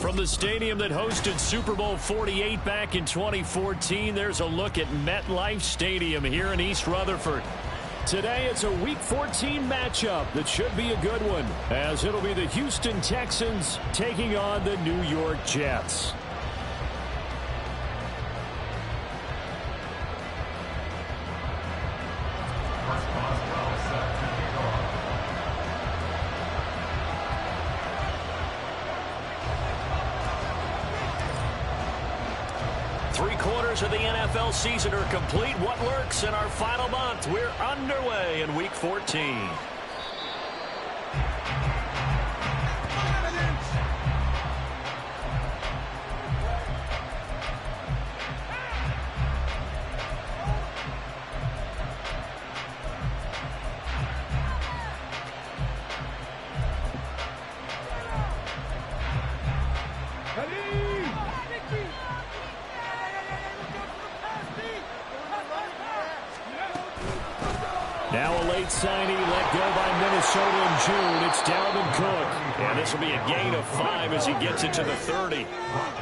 From the stadium that hosted Super Bowl 48 back in 2014, there's a look at MetLife Stadium here in East Rutherford. Today, it's a Week 14 matchup that should be a good one, as it'll be the Houston Texans taking on the New York Jets. Three-quarters of the NFL season are complete. What lurks in our final month? We're underway in Week 14. Now a late signing let go by Minnesota in June. It's Dalvin Cook. And this will be a gain of 5 as he gets it to the 30.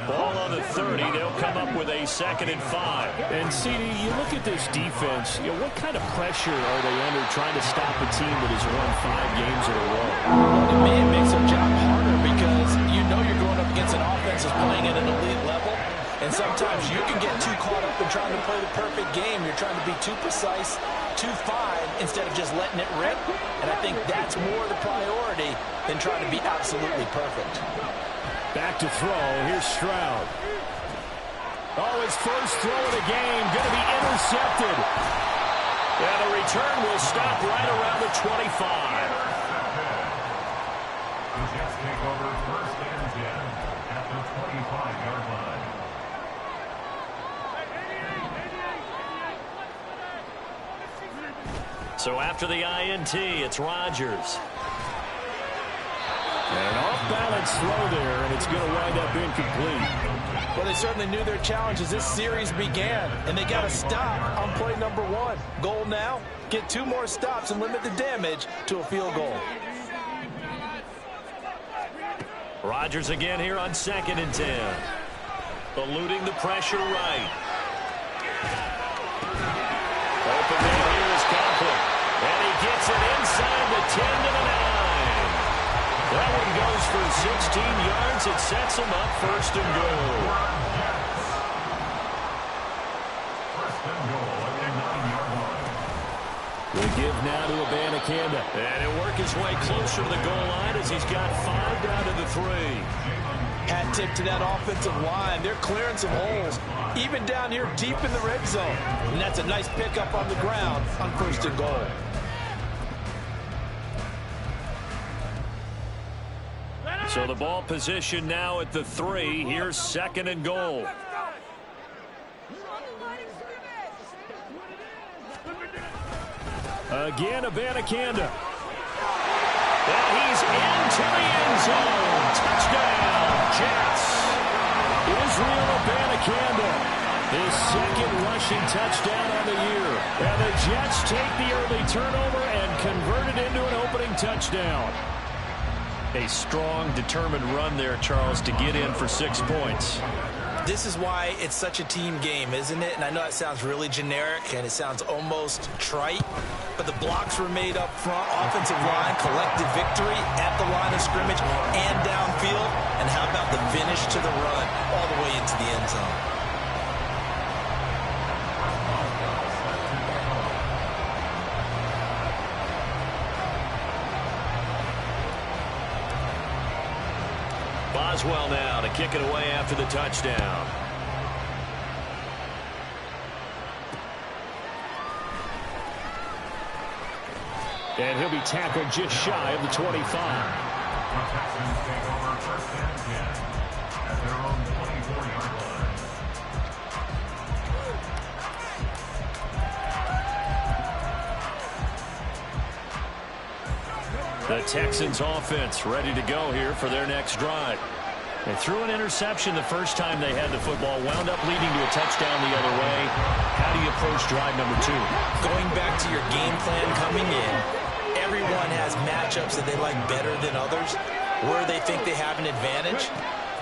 Ball on the 30. They'll come up with a 2nd and 5. And, CD, you look at this defense. What kind of pressure are they under trying to stop a team that has won 5 games in a row? Well, to me, it makes their job harder because you're going up against an offense that's playing at an elite level. And sometimes you can get too caught up in trying to play the perfect game. You're trying to be too precise, too fine, instead of just letting it rip. And I think that's more the priority than trying to be absolutely perfect. Back to throw. Here's Stroud. Oh, his first throw of the game going to be intercepted. And the return will stop right around the 25. The Jets take over 1st and 10 at the 25-yard line. So after the INT, it's Rodgers. And an off-balance throw there, and it's going to wind up incomplete. Well, they certainly knew their challenge as this series began, and they got to stop on play number 1. Goal now, get 2 more stops and limit the damage to a field goal. Rodgers again here on 2nd and 10. Eluding the pressure right. Open man here is Conklin. And he gets it inside the 10 to the 9. That one goes for 16 yards. It sets him up 1st and goal. 1st and goal at the 9-yard line. We'll give now to Abanikanda. And he'll work his way closer to the goal line as he's got 5 down to the 3. Hat tip to that offensive line. They're clearing some holes, even down here deep in the red zone. And that's a nice pickup on the ground on 1st and goal. So the ball position now at the 3. Here's 2nd and goal. Again, Abanikanda. And he's into the end zone. Touchdown, Jets. Israel Abanikanda, his 2nd rushing touchdown on the year. And the Jets take the early turnover and convert it into an opening touchdown. A strong, determined run there, Charles, to get in for 6 points. This is why it's such a team game, isn't it? And I know it sounds really generic and it sounds almost trite, but the blocks were made up front, offensive line, collective victory at the line of scrimmage and downfield. And how about the finish to the run all the way into the end zone? Boswell now to kick it away after the touchdown. And he'll be tackled just shy of the 25. The Texans take over 1st and 10 at their own 24-yard line. The Texans offense ready to go here for their next drive. They threw an interception the first time they had the football, wound up leading to a touchdown the other way. How do you approach drive number 2? Going back to your game plan coming in, everyone has matchups that they like better than others, where they think they have an advantage.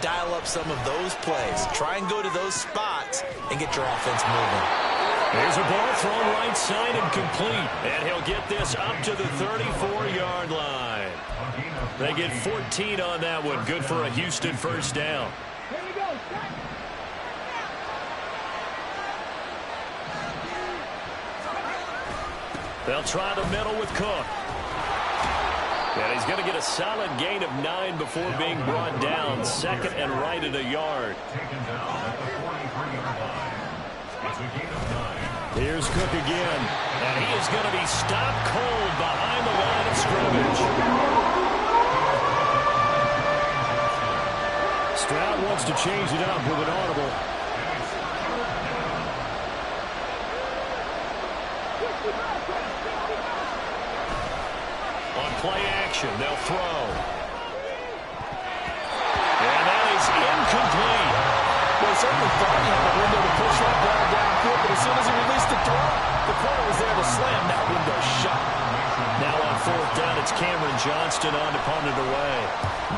dial up some of those plays. Try and go to those spots and get your offense moving. Here's a ball thrown right side and complete. And he'll get this up to the 34-yard line. They get 14 on that one. Good for a Houston first down. They'll try the middle with Cook. And he's going to get a solid gain of 9 before being brought down. Second and right at a yard. Taken down at the 43-yard line. It's a gain of 9. Here's Cook again. And he is going to be stopped cold behind the line of scrimmage. Stroud wants to change it up with an audible. On play action, they'll throw. And that is incomplete. Well, certainly thought he had a window to push that ball downfield, but as soon as he released the throw, the corner was there to slam that window shut. Now on fourth down, it's Cameron Johnston on to punt it away.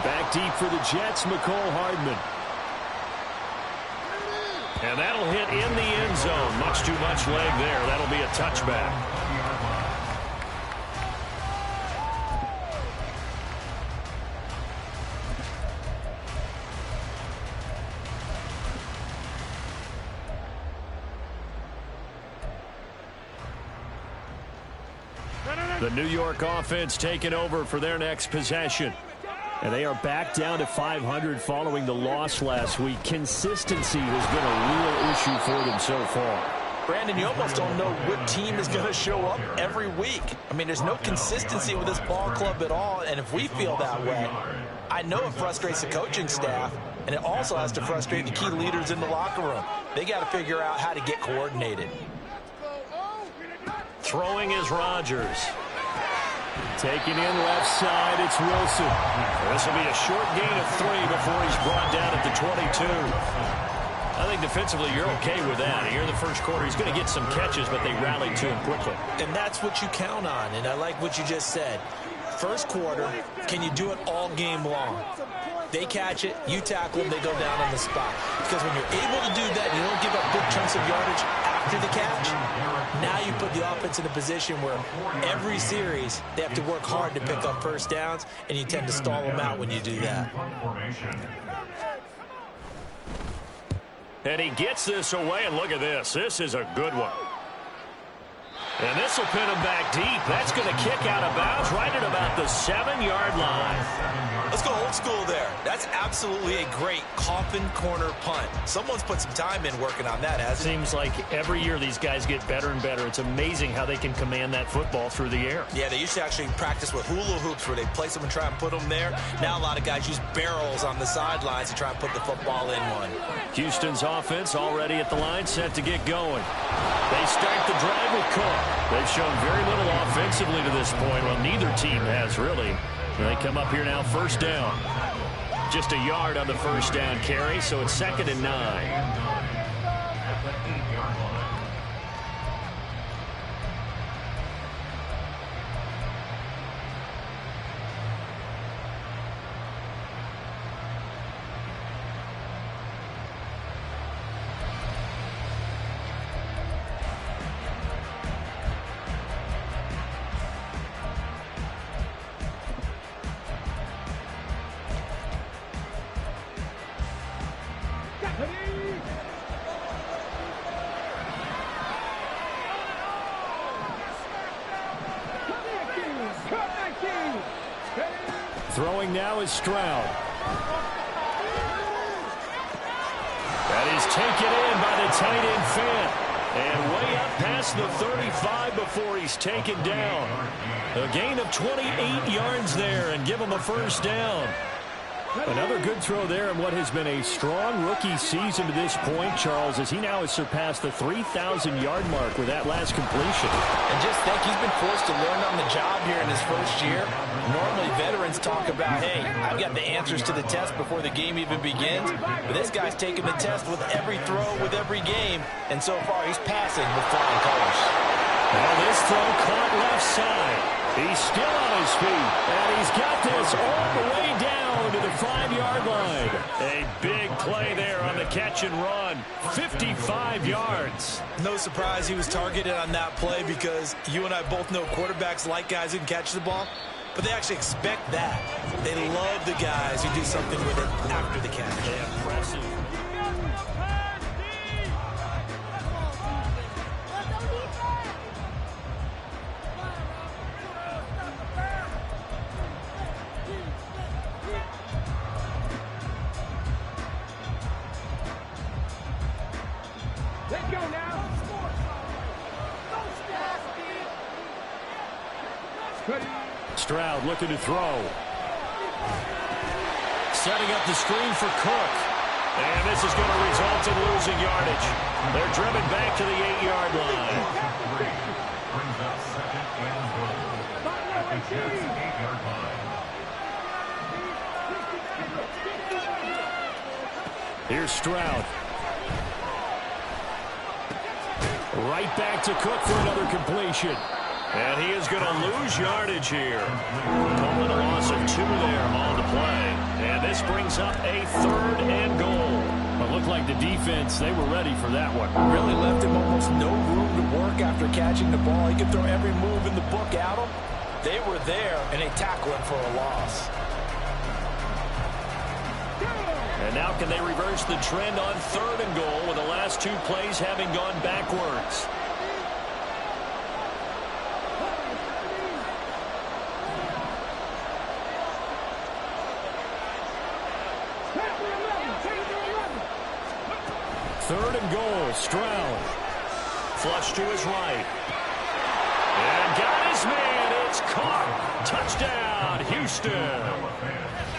Back deep for the Jets, McCole Hardman. And that'll hit in the end zone. Much too much leg there. That'll be a touchback. The New York offense taking over for their next possession. And they are back down to 500 following the loss last week. Consistency has been a real issue for them so far. Brandon, you almost don't know what team is going to show up every week. I mean, there's no consistency with this ball club at all, and if we feel that way, I know it frustrates the coaching staff, and it also has to frustrate the key leaders in the locker room. They got to figure out how to get coordinated. Throwing is Rodgers. Taking in left side, it's Wilson. This will be a short gain of 3 before he's brought down at the 22. I think defensively you're okay with that. Here in the first quarter, he's going to get some catches, but they rallied to him quickly. And that's what you count on, and I like what you just said. First quarter, can you do it all game long? They catch it, you tackle them, they go down on the spot. Because when you're able to do that, you don't give up big chunks of yardage after the catch. Now you put the offense in a position where every series they have to work hard to pick up first downs, and you tend to stall them out when you do that. And he gets this away, and look at this. This is a good one. And this will pin him back deep. That's going to kick out of bounds right at about the 7-yard line. Let's go old school there. That's absolutely a great coffin corner punt. Someone's put some time in working on that, hasn't it? Seems like every year these guys get better and better. It's amazing how they can command that football through the air. Yeah, they used to actually practice with hula hoops where they place them and try and put them there. Now a lot of guys use barrels on the sidelines to try and put the football in one. Houston's offense already at the line, set to get going. They start the drive with Cook. They've shown very little offensively to this point. Well, neither team has really. They come up here now, first down. Just a yard on the first down carry, so it's 2nd and 9. Throwing now is Stroud. That is taken in by the tight end Fant. And way up past the 35 before he's taken down. A gain of 28 yards there and give him a first down. Another good throw there in what has been a strong rookie season to this point, Charles, as he now has surpassed the 3,000-yard mark with that last completion. And just think, he's been forced to learn on the job here in his first year. Normally, veterans talk about, hey, I've got the answers to the test before the game even begins. But this guy's taking the test with every throw, with every game. And so far, he's passing with flying colors. Now this throw caught left side. He's still on his feet, and he's got this all the way down to the 5-yard line. A big play there on the catch and run. 55 yards. No surprise he was targeted on that play because you and I both know quarterbacks like guys who can catch the ball, but they actually expect that. They love the guys who do something with it after the catch. Impressive. Let's go now. Stroud looking to throw. Setting up the screen for Cook. And this is going to result in losing yardage. They're driven back to the 8-yard line. Brings up second and goal at the Jets' 8-yard line. Here's Stroud. Right back to Cook for another completion. And he is going to lose yardage here. Calling a loss of 2 there on the play. And this brings up a 3rd and goal. It looked like the defense, they were ready for that one. Really left him almost no room to work after catching the ball. He could throw every move in the book at him. They were there, and they tackled him for a loss. And now can they reverse the trend on 3rd and goal with the last 2 plays having gone backwards? Third and goal, Stroud. Flush to his right. And got his man. It's caught. Touchdown, Houston.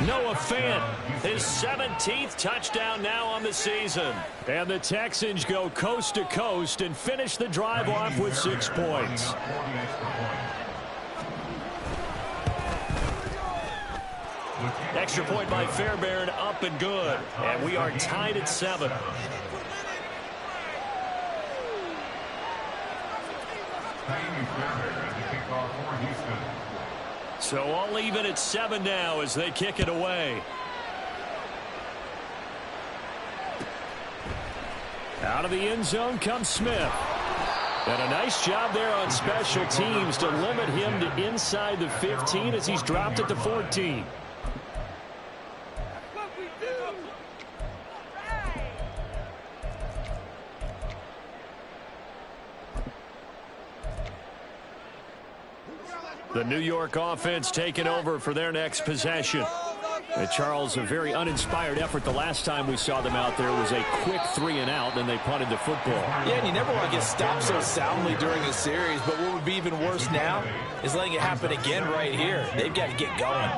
Noah Fant, his 17th touchdown now on the season. And the Texans go coast to coast and finish the drive off with 6 points. Extra point by Fairbairn, up and good. And we are tied at 7. So all even at 7 now as they kick it away. Out of the end zone comes Smith. And a nice job there on special teams to limit him to inside the 15 as he's dropped at the 14. The New York offense taking over for their next possession. And Charles, a very uninspired effort the last time we saw them out there was a quick 3 and out, then they punted the football. Yeah, and you never want to get stopped so soundly during a series, but what would be even worse now is letting it happen again right here. They've got to get going.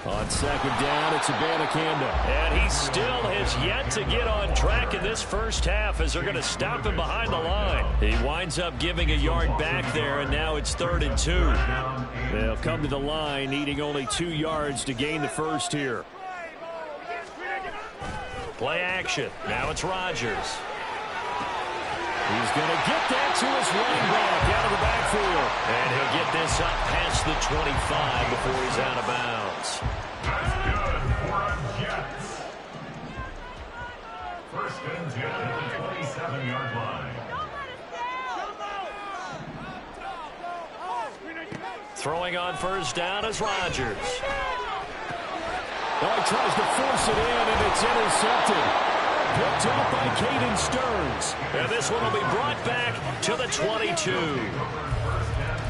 On 2nd down, it's Abanikanda. And he still has yet to get on track in this first half as they're going to stop him behind the line. He winds up giving a yard back there, and now it's 3rd and 2. They'll come to the line, needing only 2 yards to gain the first here. Play action. Now it's Rodgers. He's going to get that to his running back out of the backfield. And he'll get this up past the 25 before he's out of bounds. That's good for a Jets. 1st and 10 at the 27-yard line. Throwing on 1st down is Rodgers. Oh, he tries to force it in, and it's intercepted. Picked up by Caden Stearns. And this one will be brought back to the 22.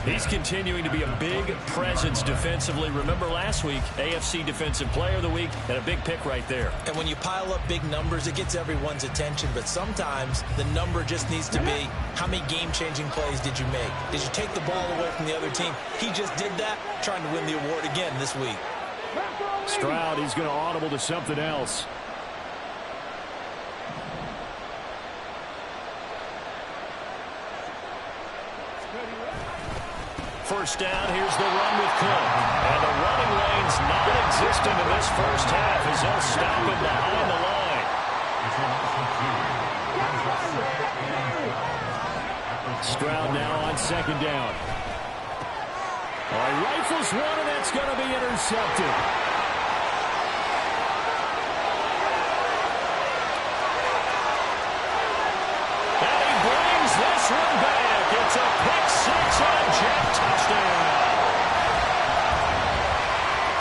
He's continuing to be a big presence defensively. Remember last week, AFC Defensive Player of the Week, and a big pick right there. And when you pile up big numbers, it gets everyone's attention. But sometimes the number just needs to be, how many game-changing plays did you make? Did you take the ball away from the other team? He just did that, trying to win the award again this week. Stroud, he's going to audible to something else. First down, here's the run with Cook. And the running lane's non-existent in this first half as they'll stop him behind the line. Stroud now on second down. He rifles one, and that's going to be intercepted. And he brings this one back. It's a pick six and a jet touchdown.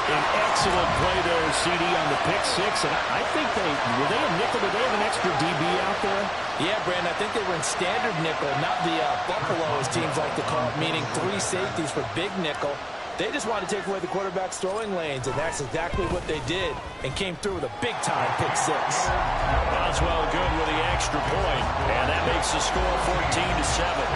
An excellent play there, CD, on the pick six. And I think were they a nickel? Did they have an extra DB out there? Yeah, Brandon, I think they were in standard nickel, not the Buffalo, as teams like to call it, meaning 3 safeties for big nickel. They just wanted to take away the quarterback's throwing lanes, and that's exactly what they did, and came through with a big-time pick six. Boswell good with the extra point, and that makes the score 14-7.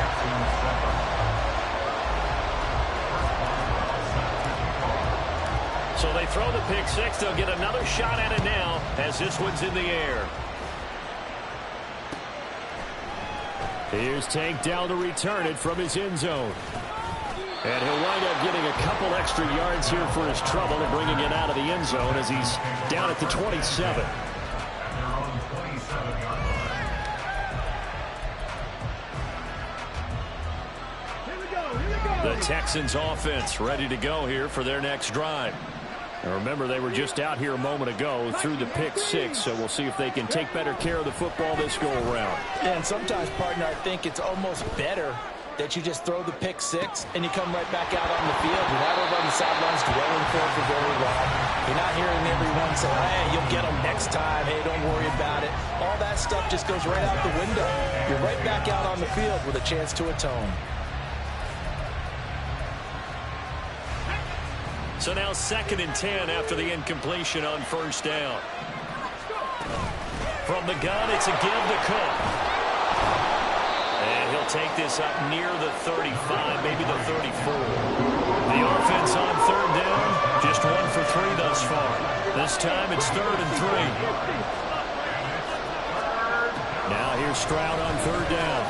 So they throw the pick six. They'll get another shot at it now as this one's in the air. Here's Tank down to return it from his end zone. And he'll wind up getting a couple extra yards here for his trouble and bringing it out of the end zone as he's down at the 27. The Texans offense ready to go here for their next drive. And remember, they were just out here a moment ago through the pick six, so we'll see if they can take better care of the football this go-around. Yeah, and sometimes, partner, I think it's almost better that you just throw the pick six and you come right back out on the field. You're not over on the sidelines dwelling for it for very long. You're not hearing everyone say, hey, you'll get them next time. Hey, don't worry about it. All that stuff just goes right out the window. You're right back out on the field with a chance to atone. So now 2nd and 10 after the incompletion on first down. From the gun, it's a give to Cook. And he'll take this up near the 35, maybe the 34. The offense on 3rd down, just 1 for 3 thus far. This time it's 3rd and 3. Now here's Stroud on 3rd down.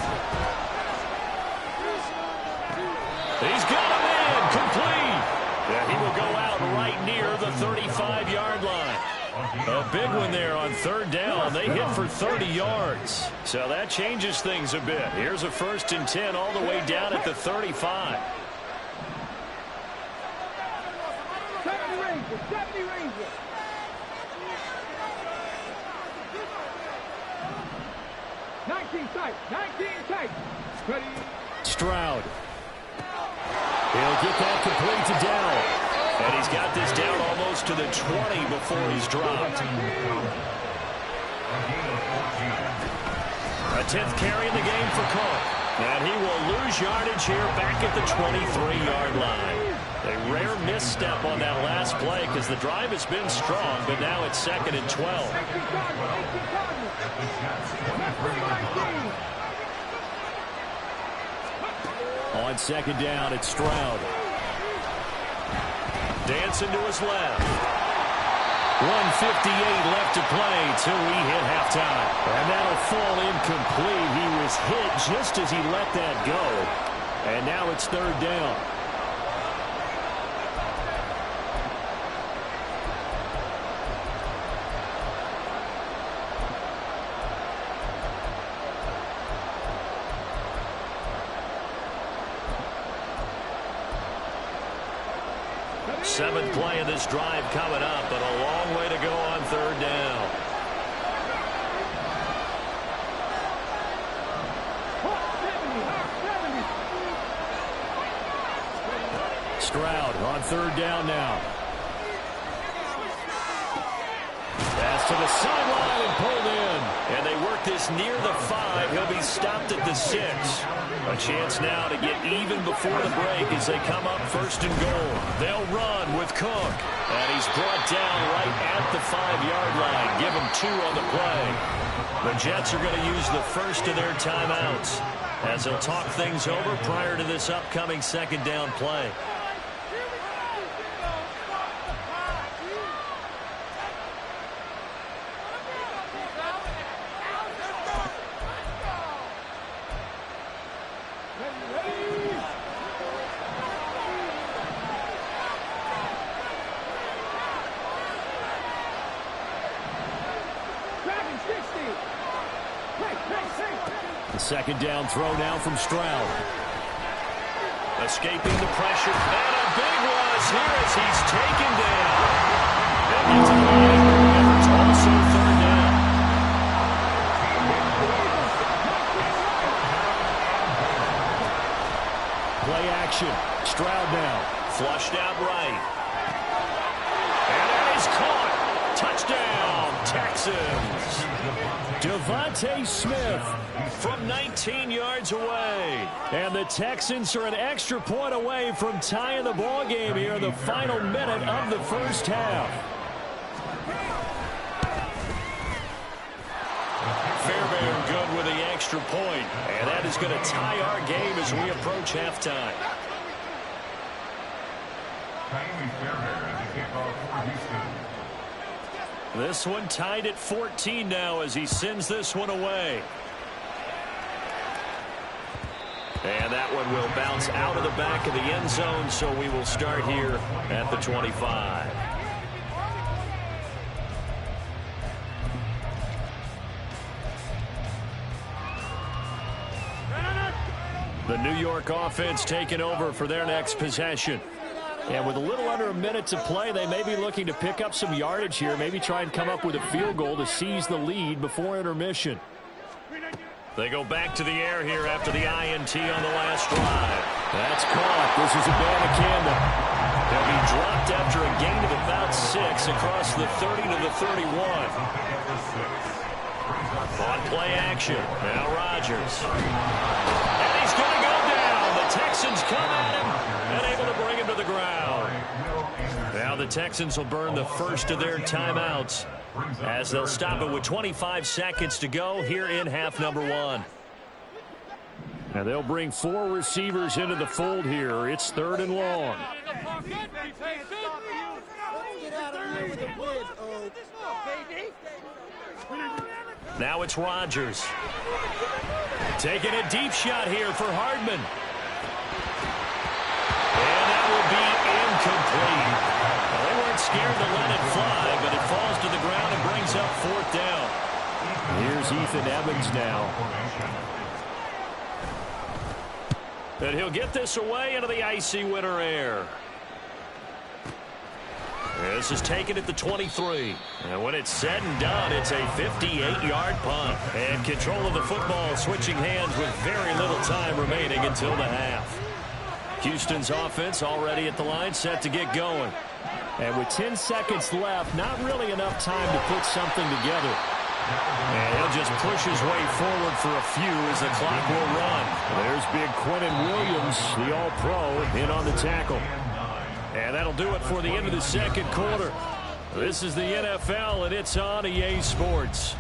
He's got him in, complete. Yeah, he will go out right near the 35-yard line. A big one there on 3rd down. They hit for 30 yards. So that changes things a bit. Here's a 1st and 10 all the way down at the 35. 70 Rangers, 70 Rangers. Nineteen tight. Ready. Stroud. He'll get that complete to Dow. And he's got this down almost to the 20 before he's dropped. A 10th carry in the game for Cook. And he will lose yardage here back at the 23-yard line. A rare misstep on that last play because the drive has been strong, but now it's 2nd and 12. On 2nd down, it's Stroud. Dancing to his left. 1:58 left to play till we hit halftime. And that'll fall incomplete. He was hit just as he let that go. And now it's 3rd down. Seventh play of this drive coming up, but a long way to go on 3rd down. Stroud on 3rd down now. Pass to the sideline and pulled in. And they work this near the 5. He'll be stopped at the 6. A chance now to get even before the break as they come up 1st and goal. They'll run with Cook. And he's brought down right at the 5-yard line. Give him 2 on the play. The Jets are going to use the first of their timeouts as they'll talk things over prior to this upcoming 2nd down play. The second down throw now from Stroud. Escaping the pressure. And a big one here as he's taken down. And gets it right. And it's also third down. Play action. Stroud now. Flushed out right. And it is caught. Touchdown, Texans. Devontae Smith from 19 yards away. And the Texans are an extra point away from tying the ball game here in the final minute of the first half. Fairbairn good with the extra point. And that is going to tie our game as we approach halftime. This one tied at 14 now as he sends this one away. And that one will bounce out of the back of the end zone, so we will start here at the 25. The New York offense taking over for their next possession. And with a little under a minute to play, they may be looking to pick up some yardage here, maybe try and come up with a field goal to seize the lead before intermission. They go back to the air here after the INT on the last drive. That's caught. This is Abanikanda. They'll be dropped after a gain of about 6 across the 30 to the 31. On play action. Now Rodgers. And he's going to go down. The Texans come at him and able to bring him to the ground. Now the Texans will burn the first of their timeouts as they'll stop it with 25 seconds to go here in half number 1. And they'll bring 4 receivers into the fold here. It's 3rd and long. Now it's Rodgers. Taking a deep shot here for Hardman. And that will be incomplete. Well, they weren't scared to let it fly, but it falls to the ground and brings up 4th down. Here's Ethan Evans now. And he'll get this away into the icy winter air. This is taken at the 23. And when it's said and done, it's a 58-yard punt. And control of the football switching hands with very little time remaining until the half. Houston's offense already at the line, set to get going. And with 10 seconds left, not really enough time to put something together. And he'll just push his way forward for a few as the clock will run. There's big Quinnen Williams, the all-pro, in on the tackle. And that'll do it for the end of the second quarter. This is the NFL, and it's on EA Sports.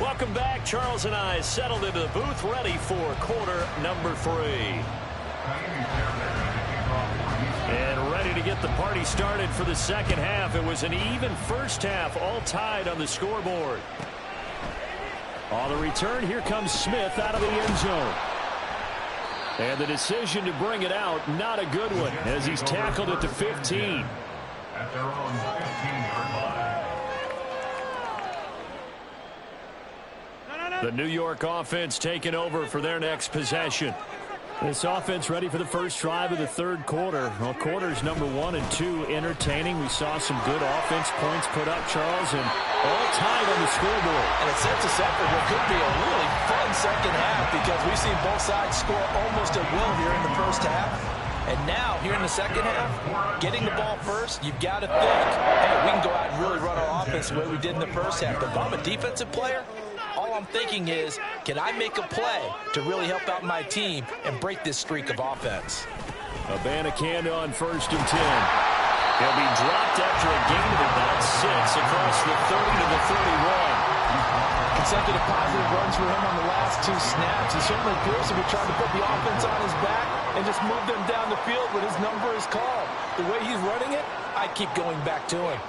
Welcome back. Charles and I settled into the booth, ready for quarter number 3. And ready to get the party started for the second half. It was an even first half, all tied on the scoreboard. On the return, here comes Smith out of the end zone. And the decision to bring it out, not a good one, as he's tackled at the 15. At their own 15-yard line. The New York offense taking over for their next possession. This offense ready for the first drive of the third quarter. Well, quarters number 1 and 2 entertaining. We saw some good offense points put up, Charles, and all tied on the scoreboard. And it sets us up for what could be a really fun second half because we've seen both sides score almost at will here in the first half. And now, here in the second half, getting the ball first, you've got to think, hey, we can go out and really run our offense the way we did in the first half. But if I'm a defensive player, all I'm thinking is, can I make a play to really help out my team and break this streak of offense? Abanikanda on 1st and 10. He'll be dropped after a gain of about 6 across the 30 to the 31. Consecutive positive runs for him on the last 2 snaps. He certainly appears to be trying to put the offense on his back and just move them down the field when his number is called. The way he's running it, I'd keep going back to him.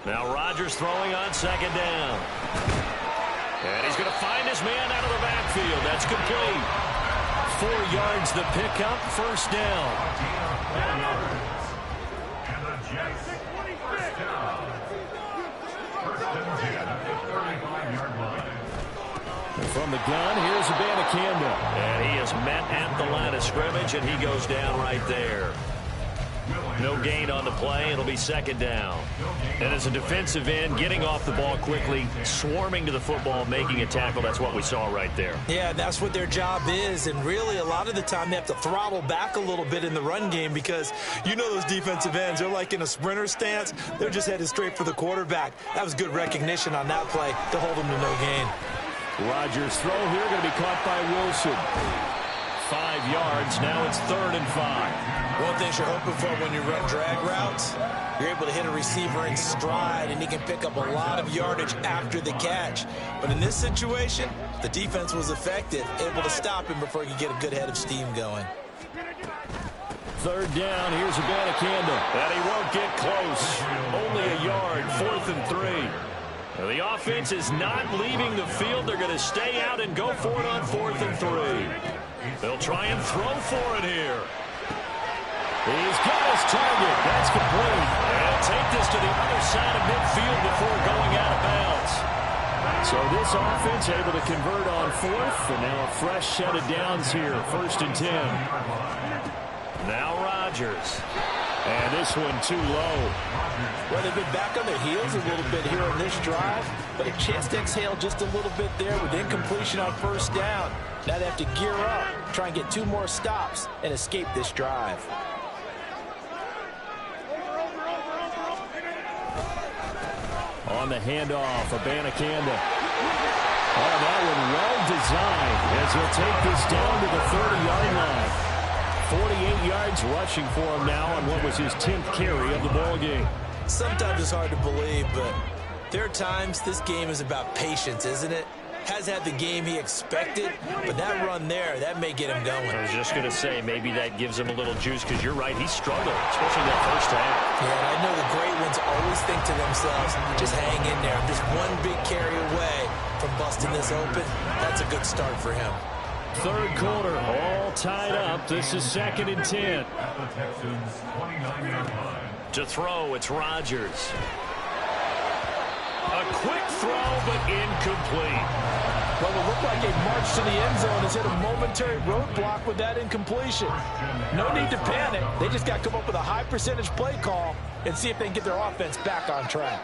Now Rodgers throwing on second down. And he's going to find his man out of the backfield. That's complete. 4 yards the pickup, first down. And the Jets first down. First and 10 at the 35-yard line. From the gun, here's Abanikanda. And he is met at the line of scrimmage, and he goes down right there. No gain on the play. It'll be second down. And as a defensive end, getting off the ball quickly, swarming to the football, making a tackle, that's what we saw right there. Yeah, that's what their job is. And really, a lot of the time, they have to throttle back a little bit in the run game because you know those defensive ends, they're like in a sprinter stance. They're just headed straight for the quarterback. That was good recognition on that play to hold them to no gain. Rodgers' throw here going to be caught by Wilson. 5 yards. Now it's 3rd and 5. One thing you're hoping for when you run drag routes, you're able to hit a receiver in stride, and he can pick up a lot of yardage after the catch. But in this situation, the defense was effective, able to stop him before he could get a good head of steam going. 3rd down. Here's Abanikanda. And he won't get close. Only a yard. 4th and 3. The offense is not leaving the field. They're going to stay out and go for it on 4th and 3. They'll try and throw for it here. He's got his target. That's complete. And take this to the other side of midfield before going out of bounds. So this offense able to convert on 4th. And now a fresh set of downs here. 1st and 10. Now Rodgers. And this one too low. Well, they've been back on their heels a little bit here on this drive, but a chance to exhale just a little bit there with incompletion on 1st down. Now they have to gear up, try and get 2 more stops, and escape this drive. On the handoff, Abanikanda. Oh, that one well designed as he'll take this down to the 30-yard line. 48 yards rushing for him now on what was his 10th carry of the ball game. Sometimes it's hard to believe, but there are times this game is about patience, isn't it? Has had the game he expected, but that run there, that may get him going. I was just going to say, maybe that gives him a little juice, because you're right, he struggled, especially that first half. Yeah, and I know the great ones always think to themselves, just hang in there. Just one big carry away from busting this open. That's a good start for him. 3rd quarter, all tied up. This is 2nd and 10. At the Texans 29-yard line. To throw, it's Rodgers. A quick throw, but incomplete. Well, it looked like a march to the end zone has hit a momentary roadblock with that incompletion. No need to panic. They just got to come up with a high percentage play call and see if they can get their offense back on track.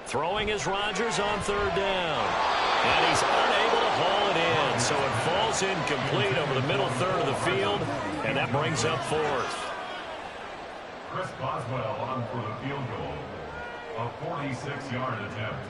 Throwing is Rodgers on 3rd down. And he's unable to haul it in. So it falls incomplete over the middle 3rd of the field. And that brings up 4th. Chris Boswell on for the field goal. A 46-yard attempt.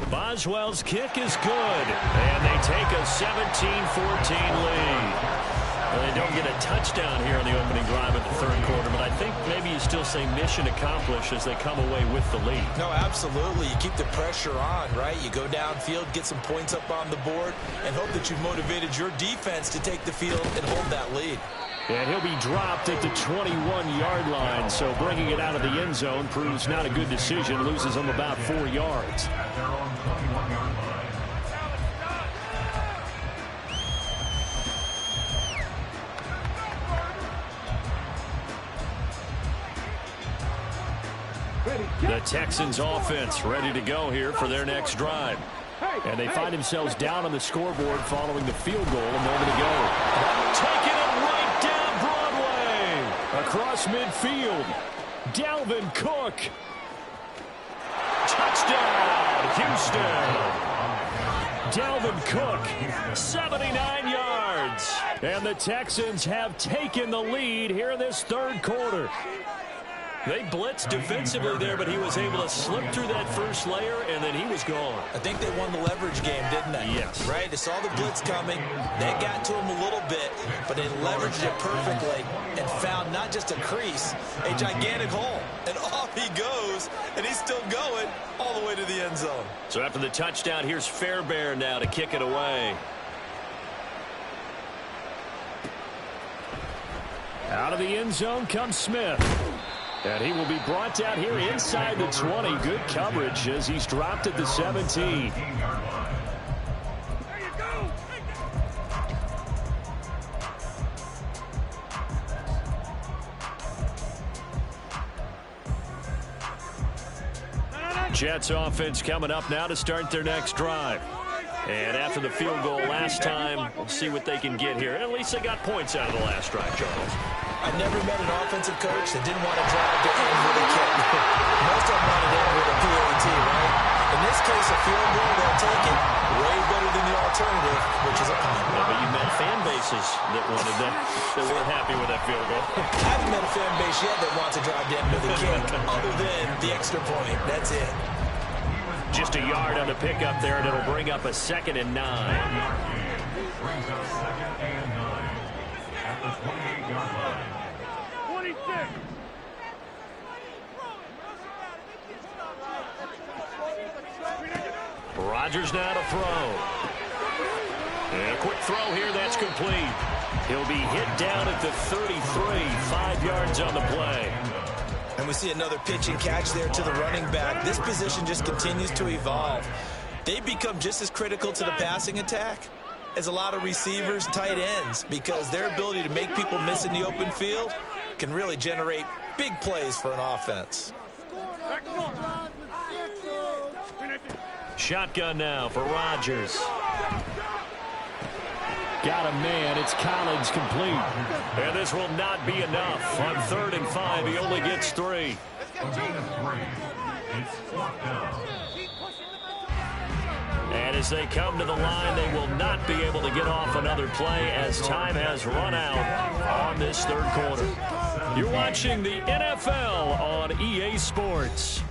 Boswell's kick is good. And they take a 17-14 lead. Well, they don't get a touchdown here on the opening drive of the 3rd quarter, but I think maybe you still say mission accomplished as they come away with the lead. No, absolutely. You keep the pressure on, right? You go downfield, get some points up on the board, and hope that you've motivated your defense to take the field and hold that lead. And he'll be dropped at the 21-yard line, so bringing it out of the end zone proves not a good decision, loses him about 4 yards. At their own 21-yard line. The Texans offense ready to go here for their next drive. And they find themselves down on the scoreboard following the field goal a moment ago. Taking it right down Broadway. Across midfield. Dalvin Cook. Touchdown, Houston. Dalvin Cook, 79 yards. And the Texans have taken the lead here in this third quarter. They blitzed defensively there, but he was able to slip through that first layer, and then he was gone. I think they won the leverage game, didn't they? Yes. Right? They saw the blitz coming. They got to him a little bit, but they leveraged it perfectly and found not just a crease, a gigantic hole. And off he goes, and he's still going all the way to the end zone. So after the touchdown, here's Fairbairn now to kick it away. Out of the end zone comes Smith. And he will be brought down here inside the 20. Good coverage as he's dropped at the 17. Jets offense coming up now to start their next drive. And after the field goal last time, we'll see what they can get here. At least they got points out of the last drive, Charles. I've never met an offensive coach that didn't want to drive to end with a kick. Most of them wanted to end with a PAT, right? In this case, a field goal, they'll take it. Way better than the alternative, which is a punt. Yeah, but you met fan bases that wanted that. They weren't happy with that field goal. I haven't met a fan base yet that wants to drive to end with a kick, other than the extra point. That's it. Just a yard on the pickup there, and it'll bring up a 2nd and 9. Brings up 2nd and 9 at the 28-yard line. 26. Rodgers now to throw. And a quick throw here, that's complete. He'll be hit down at the 33, 5 yards on the play. And we see another pitch and catch there to the running back. This position just continues to evolve. They become just as critical to the passing attack as a lot of receivers, tight ends, because their ability to make people miss in the open field can really generate big plays for an offense. Shotgun now for Rodgers. Got a man. It's Collins complete. And this will not be enough. On 3rd and 5, he only gets 3. It's 4th down. And as they come to the line, they will not be able to get off another play as time has run out on this third quarter. You're watching the NFL on EA Sports.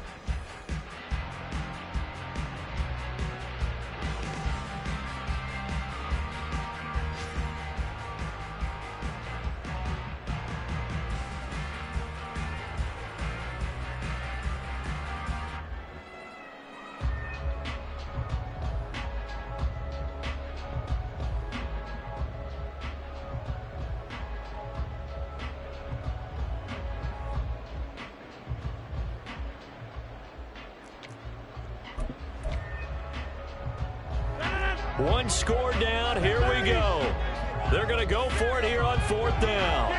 One score down. Here we go. They're going to go for it here on 4th down.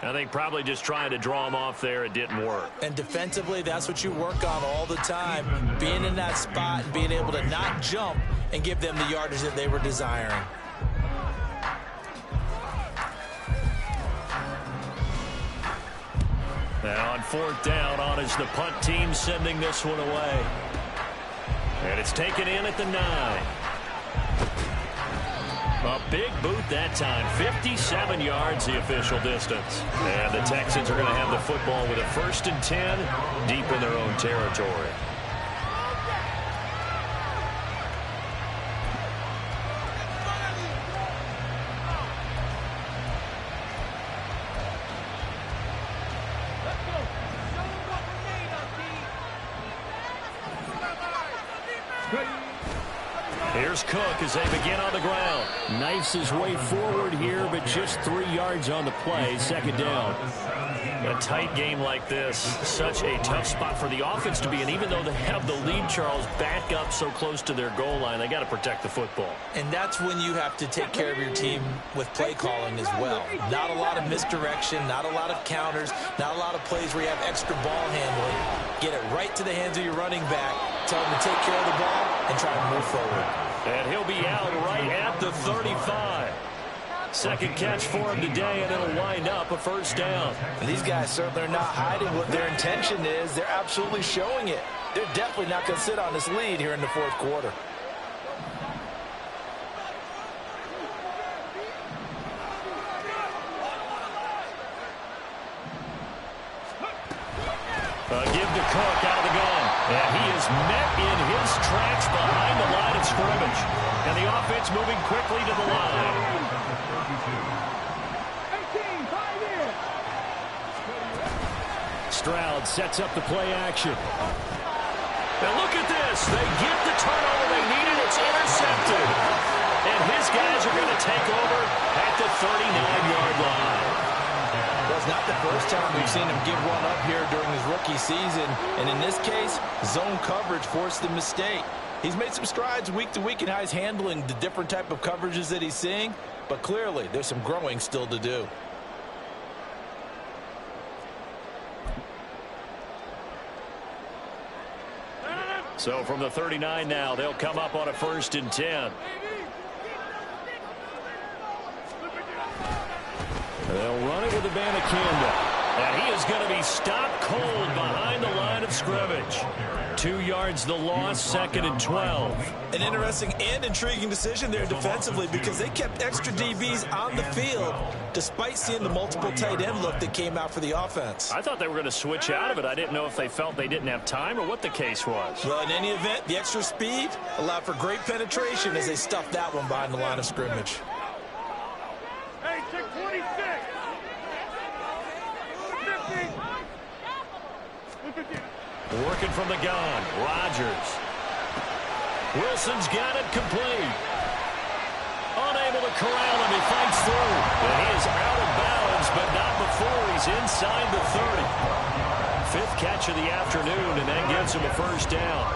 I think probably just trying to draw him off there. It didn't work. And defensively, that's what you work on all the time. Being in that spot and being able to not jump and give them the yardage that they were desiring. Now on 4th down, on is the punt team sending this one away. And it's taken in at the 9. A big boot that time. 57 yards the official distance. And the Texans are going to have the football with a 1st and 10 deep in their own territory. Here's Cook as they begin on the ground. Knifes his way forward here, but just 3 yards on the play. 2nd down. A tight game like this, such a tough spot for the offense to be in. Even though they have the lead, Charles, back up so close to their goal line, they got to protect the football. And that's when you have to take care of your team with play calling as well. Not a lot of misdirection, not a lot of counters, not a lot of plays where you have extra ball handling. Get it right to the hands of your running back, tell him to take care of the ball, and try to move forward. And he'll be out right at the 35. Second catch for him today, and it'll wind up a first down. And these guys certainly are not hiding what their intention is. They're absolutely showing it. They're definitely not going to sit on this lead here in the fourth quarter. Give to Cook out of the gun. And he is met in his tracks behind the line of scrimmage. And the offense moving quickly to the line. Stroud sets up the play action. Now look at this. They get the turnover they needed. It's intercepted. And his guys are going to take over at the 39-yard line. Well, it's not the first time we've seen him give one up here during his rookie season. And in this case, zone coverage forced the mistake. He's made some strides week to week in how he's handling the different type of coverages that he's seeing. But clearly, there's some growing still to do. So from the 39 now, they'll come up on a 1st and 10. They'll run it with Abanikanda. And he is going to be stopped cold behind the line of scrimmage. 2 yards the loss, 2nd and 12. An interesting and intriguing decision there defensively because they kept extra DBs on the field despite seeing the multiple tight end look that came out for the offense. I thought they were going to switch out of it. I didn't know if they felt they didn't have time or what the case was. Well, in any event, the extra speed allowed for great penetration as they stuffed that one behind the line of scrimmage. Hey, check 26. 50. Working from the gun, Rodgers. Wilson's got it complete. Unable to corral him, he fights through. And he is out of bounds, but not before he's inside the 30. 5th catch of the afternoon, and that gives him a first down.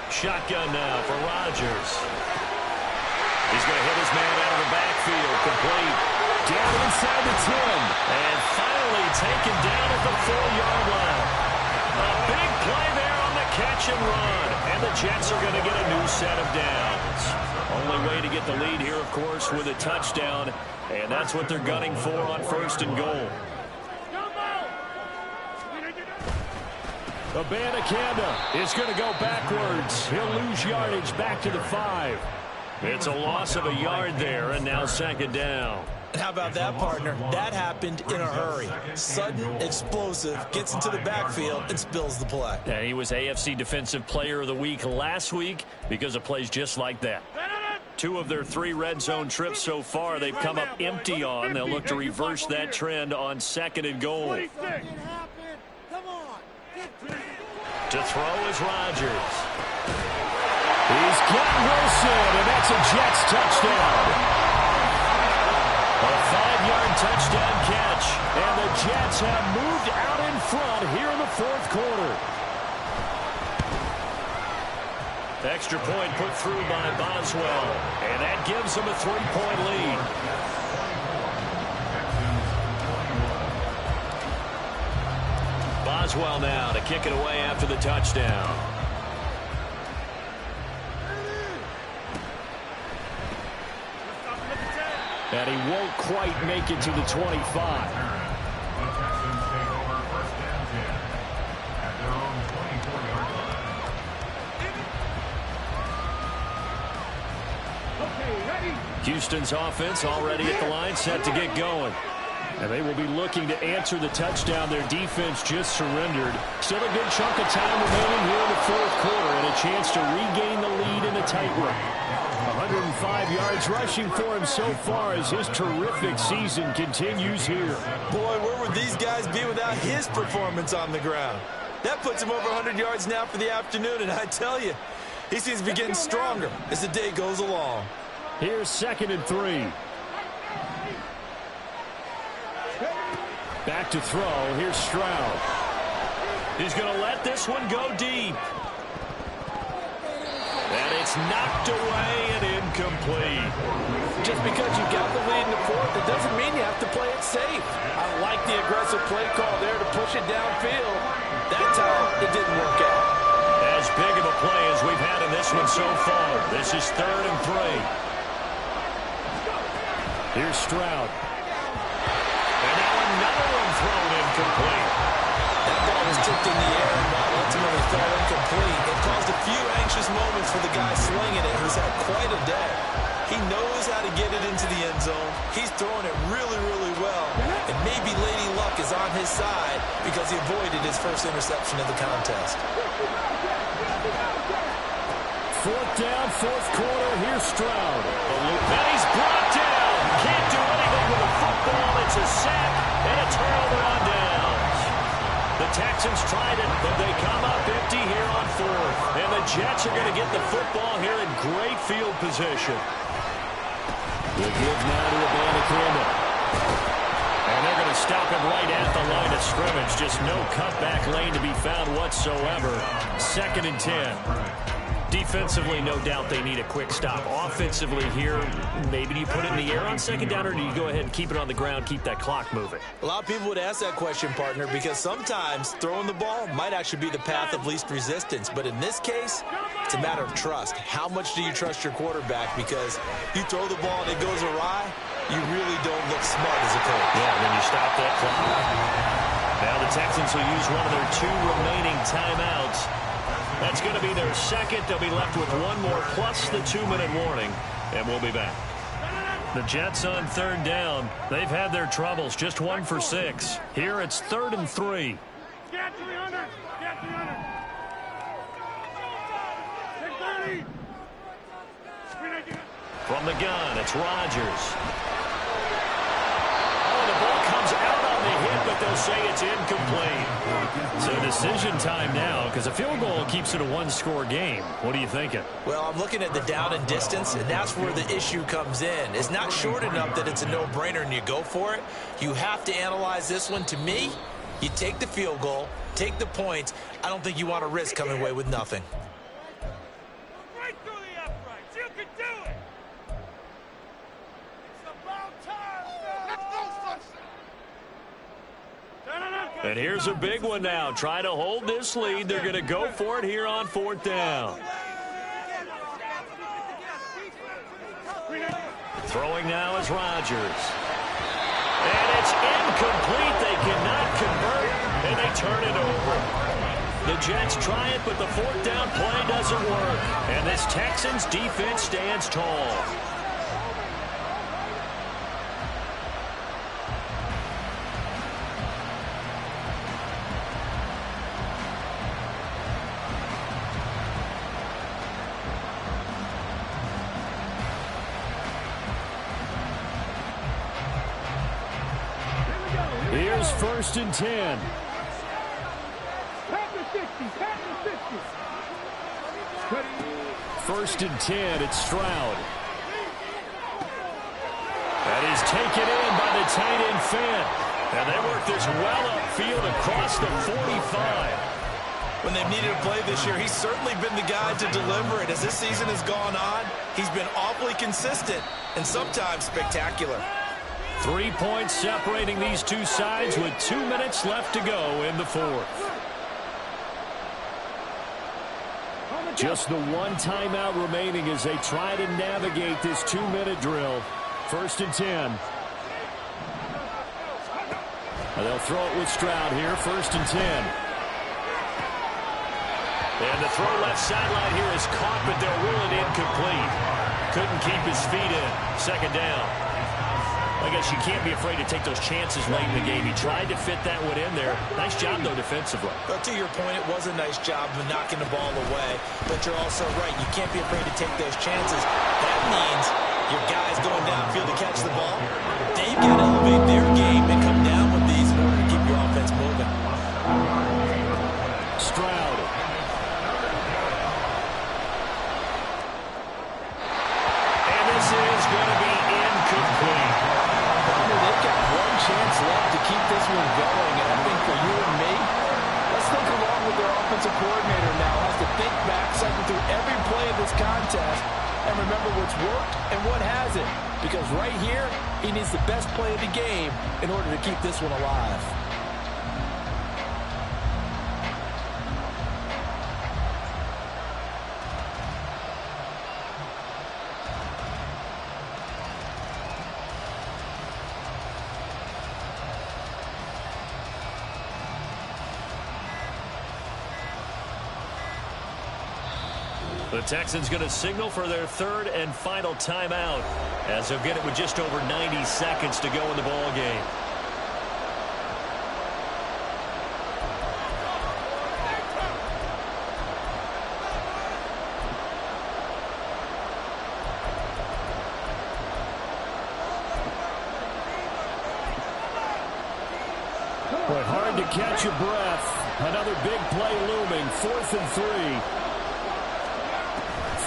Shotgun now for Rodgers. He's going to hit his man out of the backfield. Complete. Down inside the 10. And finally taken down at the 4-yard line. A big play there on the catch and run. And the Jets are going to get a new set of downs. Only way to get the lead here, of course, with a touchdown. And that's what they're gunning for on 1st and goal. Abanikanda is going to go backwards. He'll lose yardage back to the 5. It's a loss of a yard there, and now 2nd down. And how about that, partner? That happened in a hurry. Sudden, explosive, gets into the backfield, and spills the play. And he was AFC Defensive Player of the Week last week because of plays just like that. 2 of their 3 red zone trips so far they've come up empty on. They'll look to reverse that trend on 2nd and goal. To throw is Rodgers. He's got Wilson, and that's a Jets touchdown. A 5-yard touchdown catch, and the Jets have moved out in front here in the 4th quarter. Extra point put through by Boswell, and that gives them a 3-point lead. Boswell now to kick it away after the touchdown. And he won't quite make it to the 25. The Texans take over 1st and 10 at their own 24-yard line. Okay, ready. Houston's offense already at the line, set to get going. And they will be looking to answer the touchdown their defense just surrendered. Still a good chunk of time remaining here in the 4th quarter and a chance to regain the lead in a tight one. 105 yards rushing for him so far as his terrific season continues here. Boy, where would these guys be without his performance on the ground? That puts him over 100 yards now for the afternoon, and I tell you, he seems to be getting stronger as the day goes along. Here's 2nd and 3. Back to throw. Here's Stroud. He's going to let this one go deep. And it's knocked away and incomplete. Just because you got the lead in the fourth, it doesn't mean you have to play it safe. I like the aggressive play call there to push it downfield. That time, it didn't work out. As big of a play as we've had in this one so far. This is 3rd and 3. Here's Stroud. And now another one thrown incomplete. That ball was tipped in the air and not ultimately fell incomplete. It caused a few anxious moments for the guy slinging it, who's had quite a day. He knows how to get it into the end zone. He's throwing it really, really well. And maybe Lady Luck is on his side because he avoided his first interception of the contest. 4th down, 4th quarter. Here's Stroud. And he's brought down. Can't do anything with the football. It's a sack and a turnover on downs. The Texans tried it, but they come up empty here on 4th. And the Jets are going to get the football here in great field position. We'll give now to Abanikanda. And they're going to stop him right at the line of scrimmage. Just no cutback lane to be found whatsoever. 2nd and 10. Defensively, no doubt they need a quick stop. Offensively here, maybe do you put it in the air on 2nd down, or do you go ahead and keep it on the ground, keep that clock moving? A lot of people would ask that question, partner, because sometimes throwing the ball might actually be the path of least resistance. But in this case, it's a matter of trust. How much do you trust your quarterback? Because you throw the ball and it goes awry, you really don't look smart as a coach. Yeah, and then you stop that clock. Now the Texans will use one of their 2 remaining timeouts. That's going to be their 2nd. They'll be left with 1 more plus the 2-minute warning, and we'll be back. The Jets on 3rd down. They've had their troubles, just 1 for 6. Here it's 3rd and 3. Get 300. Get 300. Take 30. From the gun, it's Rodgers. Oh, the ball comes out on the hit, but they'll say it's incomplete. So decision time now, because a field goal keeps it a 1-score game. What are you thinking? Well, I'm looking at the down and distance, and that's where the issue comes in. It's not short enough that it's a no-brainer and you go for it. You have to analyze this one. To me, you take the field goal, take the points. I don't think you want to risk coming away with nothing. Right through the uprights. You can do it. It's about time. Let's go, Sunshine. And here's a big one now. Try to hold this lead. They're going to go for it here on 4th down. Throwing now is Rodgers. And it's incomplete. They cannot convert, and they turn it over. The Jets try it, but the 4th down play doesn't work. And this Texans defense stands tall. Here's 1st and 10. Pat the 60. Pat the 60. 1st and 10, it's Stroud. And he's taken in by the tight end Fant. And they work this well upfield across the 45. When they've needed a play this year, he's certainly been the guy to deliver it. As this season has gone on, he's been awfully consistent and sometimes spectacular. 3 points separating these two sides with 2 minutes left to go in the 4th. Just the 1 timeout remaining as they try to navigate this 2-minute drill. 1st and 10. And they'll throw it with Stroud here. 1st and 10. And the throw left sideline here is caught, but they'll rule it incomplete. Couldn't keep his feet in. 2nd down. I guess you can't be afraid to take those chances late in the game. He tried to fit that one in there. Nice job, though, defensively. But to your point, it was a nice job of knocking the ball away. But you're also right. You can't be afraid to take those chances. That means your guys going downfield to catch the ball, they've got to elevate their game and come down with these in order to keep your offense moving. Stroud. And this is going to be incomplete. They've got 1 chance left to keep this one going, and I think for you and me, let's think along with their offensive coordinator now. Has to think back, cycle through every play of this contest and remember what's worked and what hasn't. Because right here, he needs the best play of the game in order to keep this one alive. The Texans going to signal for their third and final timeout as they'll get it with just over 90 seconds to go in the ball game. But hard to catch your breath. Another big play looming. 4th and 3.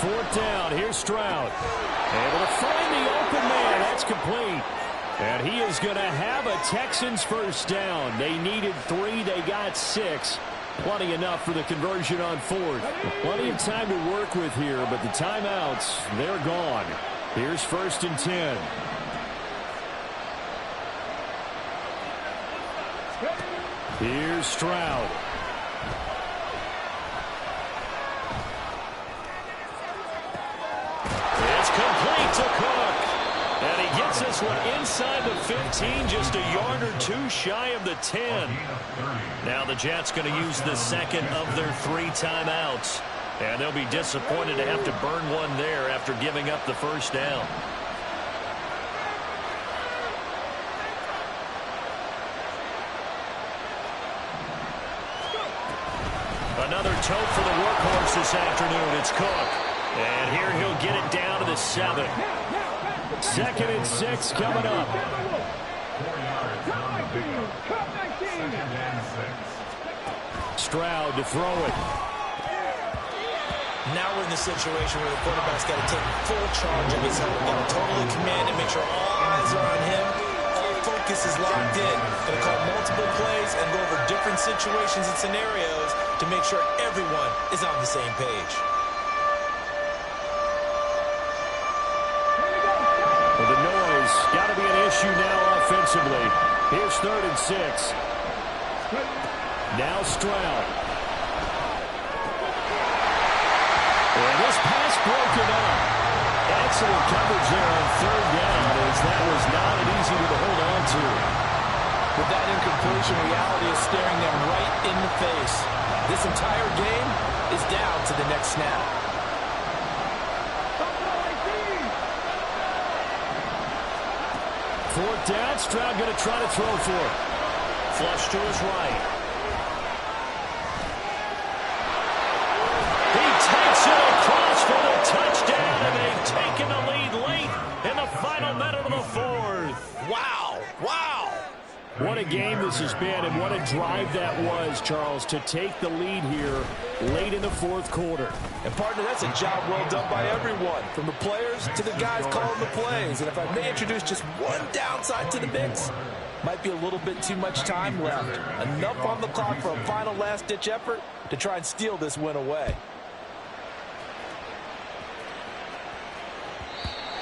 4th down. Here's Stroud. Able to find the open man. That's complete. And he is going to have a Texans first down. They needed 3. They got 6. Plenty enough for the conversion on 4th. Plenty of time to work with here, but the timeouts, they're gone. Here's 1st and 10. Here's Stroud. Complete to Cook. And he gets this one inside the 15, just a yard or 2 shy of the 10. Now the Jets going to use the second of their 3 timeouts. And they'll be disappointed to have to burn one there after giving up the first down. Another tote for the workhorse this afternoon. It's Cook. And here he'll get it down to the 7. 2nd and 6 coming up. 4 yards on the pickup. 2nd and 6. Stroud to throw it. Now we're in the situation where the quarterback's got to take full charge of his own. Got to totally command and make sure all eyes are on him. All focus is locked in. Going to call multiple plays and go over different situations and scenarios to make sure everyone is on the same page. Well, the noise got to be an issue now offensively. Here's 3rd and 6. Now Stroud. And this pass broken up. Excellent coverage there on 3rd down, as that was not an easy one to hold on to. With that incompletion, reality is staring them right in the face. This entire game is down to the next snap. 4th down, Stroud going to try to throw for it. Flush to his right. He takes it across for the touchdown, and they've taken the lead late in the final minute of the 4th. Wow, wow. What a game this has been, and what a drive that was, Charles, to take the lead here late in the 4th quarter. And, partner, that's a job well done by everyone, from the players to the guys calling the plays. And if I may introduce just one downside to the mix, might be a little bit too much time left. Enough on the clock for a final last-ditch effort to try and steal this win away.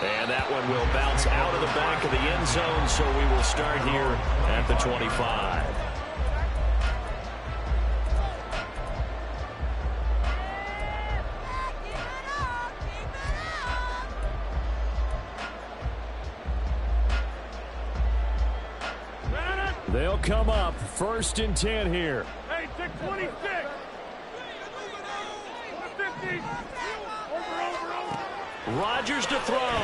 And that one will bounce out of the back of the end zone, so we will start here at the 25. They'll come up 1st and 10 here. Hey, 626. 150. Over. Rodgers to throw.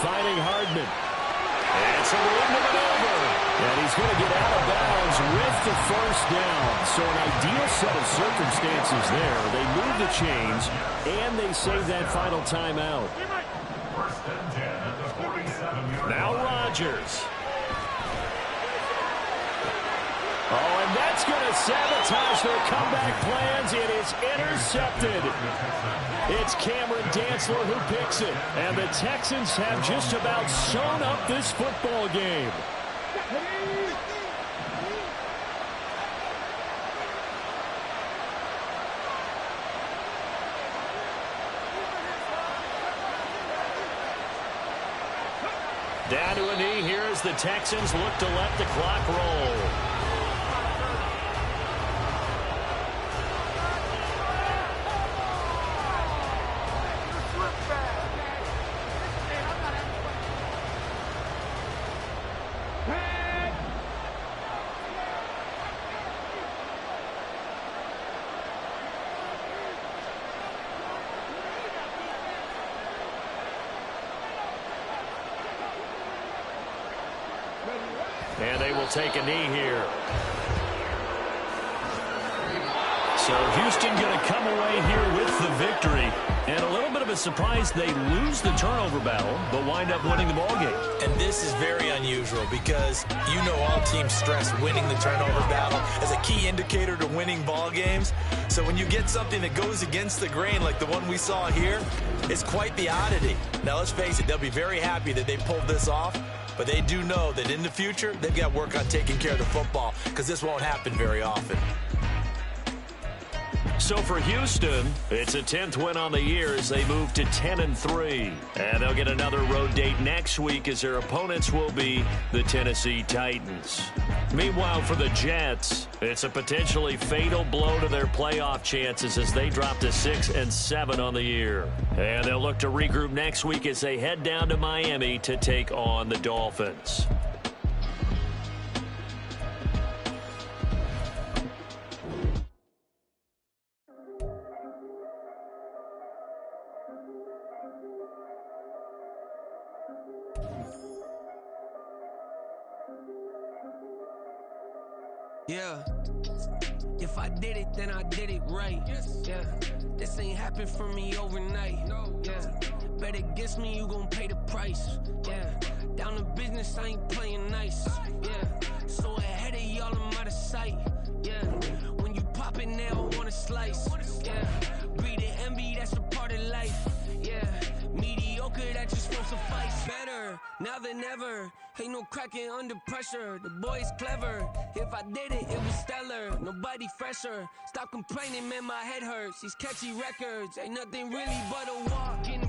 Finding Hardman. And some room to maneuver. And he's going to get out of bounds with the first down. So an ideal set of circumstances there. They move the chains, and they save that final timeout. 1st and 10 at the 47-yard line. Now Rodgers. Oh, and that's going to sabotage their comeback plans. It is intercepted. It's Cameron Dantzler who picks it. And the Texans have just about sewn up this football game. a knee here as the Texans look to let the clock roll. And they will take a knee here. So Houston going to come away here with the victory. And a little bit of a surprise, they lose the turnover battle, but wind up winning the ballgame. And this is very unusual because you know all teams stress winning the turnover battle as a key indicator to winning ball games. So when you get something that goes against the grain like the one we saw here, it's quite the oddity. Now let's face it, they'll be very happy that they pulled this off, but they do know that in the future, they've got to work on taking care of the football because this won't happen very often. So for Houston, it's a 10th win on the year as they move to 10-3. And they'll get another road date next week as their opponents will be the Tennessee Titans. Meanwhile, for the Jets, it's a potentially fatal blow to their playoff chances as they drop to 6-7 on the year. And they'll look to regroup next week as they head down to Miami to take on the Dolphins. Yeah, if I did it, then I did it right. Yeah, this ain't happened for me overnight. Yeah, bet against me, you gon' pay the price. Yeah, down to business, I ain't playing nice. Yeah, so ahead of y'all, I'm out of sight. Yeah, when you pop it now, I want a slice. Yeah, breathe the envy, that's a part of life. Yeah, mediocre, that just won't suffice. Better now than ever. Ain't no cracking under pressure. The boy's clever. If I did it, it was stellar. Nobody fresher. Stop complaining, man, my head hurts. These catchy records ain't nothing really but a walk in